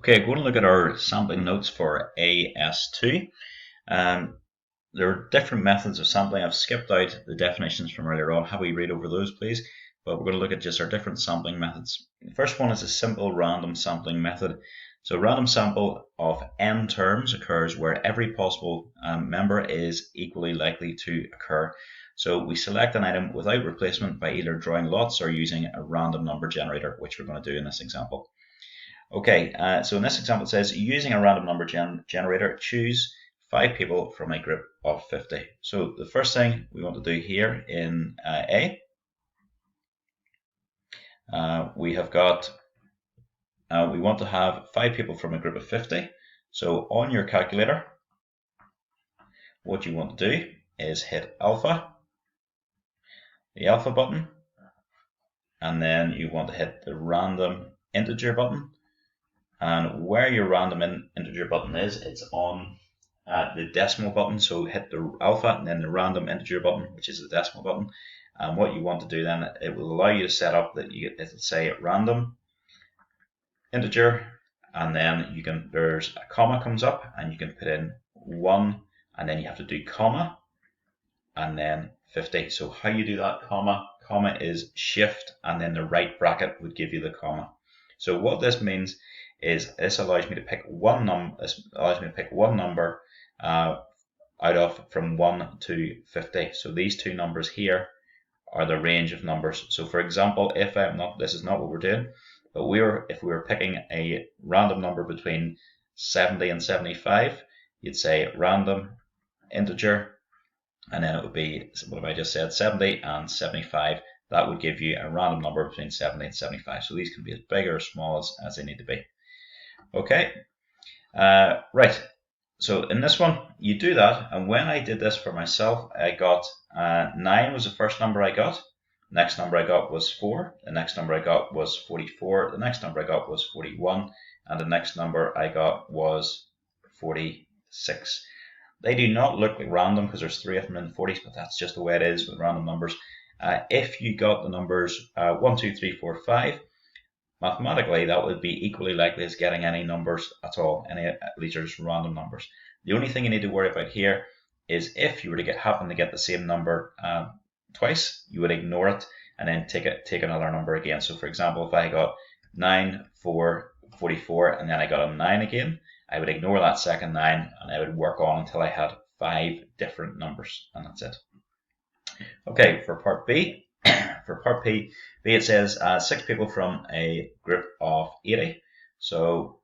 Okay, going to look at our sampling notes for AS2. There are different methods of sampling. I've skipped out the definitions from earlier on. Have we read over those, please? But we're going to look at just our different sampling methods. The first one is a simple random sampling method. So a random sample of n terms occurs where every possible member is equally likely to occur. So we select an item without replacement by either drawing lots or using a random number generator, which we're going to do in this example. Okay, so in this example it says, using a random number generator, choose 5 people from a group of 50. So the first thing we want to do here in A, we have got, we want to have 5 people from a group of 50. So on your calculator, what you want to do is hit alpha, the alpha button, and then you want to hit the random integer button. And where your random integer button is, it's on the decimal button. So hit the alpha and then the random integer button, which is the decimal button. And what you want to do then, it will allow you to set up that it'll say random integer, and then you can, there's a comma comes up and you can put in 1, and then you have to do comma and then 50. So how you do that comma is shift, and then the right bracket would give you the comma. So what this means is this allows me to pick one number out of from 1 to 50. So these two numbers here are the range of numbers. So for example, if I'm not, this is not what we're doing, but if we were picking a random number between 70 and 75, you'd say random integer, and then it would be, what have I just said, 70 and 75. That would give you a random number between 70 and 75. So these can be as big or as small as they need to be. Okay, right. So in this one, you do that, and when I did this for myself, I got 9 was the first number I got. The next number I got was 4. The next number I got was 44. The next number I got was 41, and the next number I got was 46. They do not look like random because there's 3 of them in the 40s, but that's just the way it is with random numbers. If you got the numbers 1, 2, 3, 4, 5, mathematically that would be equally likely as getting any numbers at all. These are just random numbers. The only thing you need to worry about here is if you were to happen to get the same number twice, you would ignore it and then take another number again. So for example, if I got 9, 4, 44, and then I got a 9 again, I would ignore that second 9 and I would work on until I had 5 different numbers, and that's it. Okay, for part B, it says 6 people from a group of 80. So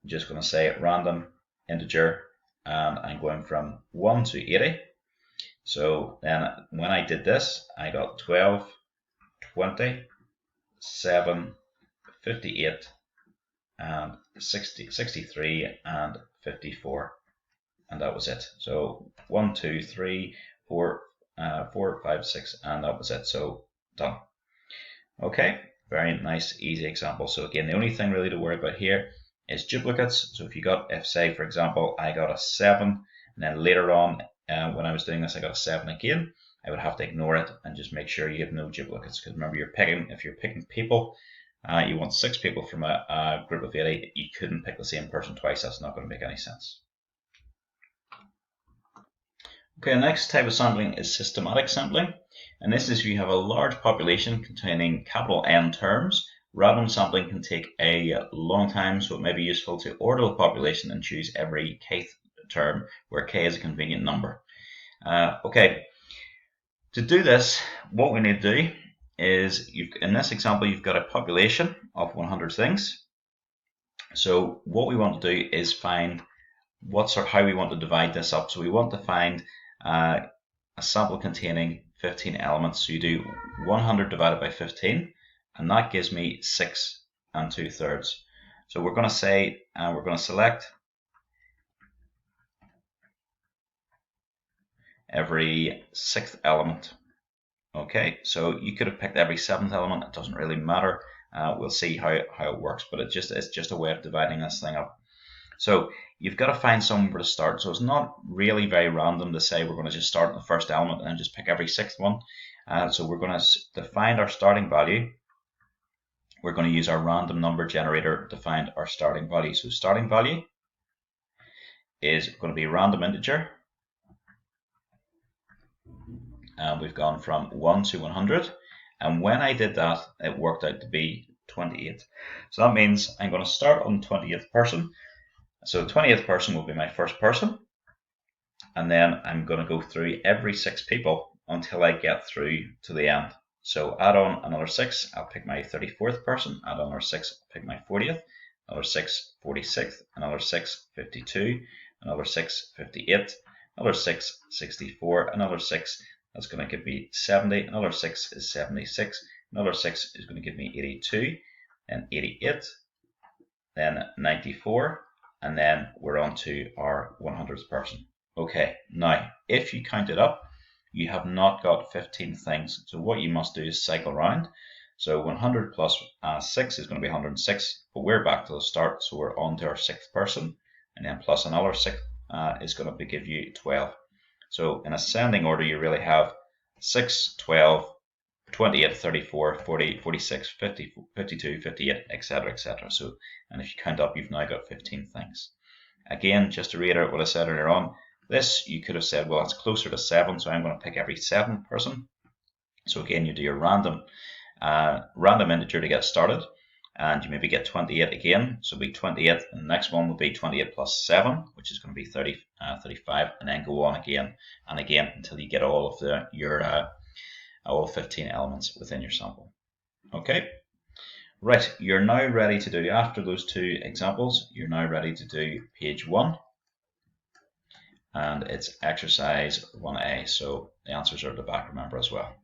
I'm just going to say random integer, and I'm going from 1 to 80. So then when I did this, I got 12, 20, 7, 58, and 63, and 54. And that was it. So 1, 2, 3, 4, 5, 6, and that was it. So done. Okay, very nice, easy example. So again, the only thing really to worry about here is duplicates. So if say, for example, I got a 7, and then later on, when I was doing this, I got a 7 again, I would have to ignore it and just make sure you have no duplicates. Because remember, if you're picking people, you want 6 people from a group of 80, you couldn't pick the same person twice. That's not going to make any sense. Okay, the next type of sampling is systematic sampling, and this is if you have a large population containing capital N terms. Random sampling can take a long time, so it may be useful to order the population and choose every kth term, where k is a convenient number. Okay, to do this, what we need to do is, in this example, you've got a population of 100 things. So what we want to do is find how we want to divide this up. So we want to find a sample containing 15 elements. So you do 100 divided by 15, and that gives me 6 2/3. So we're going to say, we're going to select every 6th element. Okay, so you could have picked every 7th element. It doesn't really matter. We'll see how it works, but it's just a way of dividing this thing up. So you've got to find somewhere to start. So it's not really very random to say we're going to just start in the first element and just pick every 6th one. So we're going to find our starting value. we're going to use our random number generator to find our starting value. So starting value is going to be random integer, and we've gone from 1 to 100, and when I did that, it worked out to be 28. So that means I'm going to start on the 20th person. So the 20th person will be my first person, and then I'm going to go through every 6 people until I get through to the end. So add on another 6, I'll pick my 34th person, add on another 6, I'll pick my 40th, another 6, 46th, another 6, 52, another 6, 58, another 6, 64, another 6, that's going to give me 70, another 6 is 76, another 6 is going to give me 82, then 88, then 94, and then we're on to our 100th person. Okay, now if you count it up, you have not got 15 things. So what you must do is cycle around. So 100 plus 6 is going to be 106, but we're back to the start, so we're on to our 6th person, and then plus another 6 is going to give you 12. So in ascending order, you really have 6, 12, 28, 34, 40, 46, 50, 52, 58, etc., etc. So, and if you count up, you've now got 15 things. Again, just to reiterate what I said earlier on, this you could have said, well, it's closer to 7, so I'm going to pick every 7th person. So again, you do your random integer to get started, and you maybe get 28 again. So it'll be 28, and the next one will be 28 plus 7, which is going to be 35, and then go on again and again until you get all of all 15 elements within your sample. Okay, right, you're now ready to do, after those 2 examples, you're now ready to do page 1, and it's exercise 1A, so the answers are at the back, remember, as well.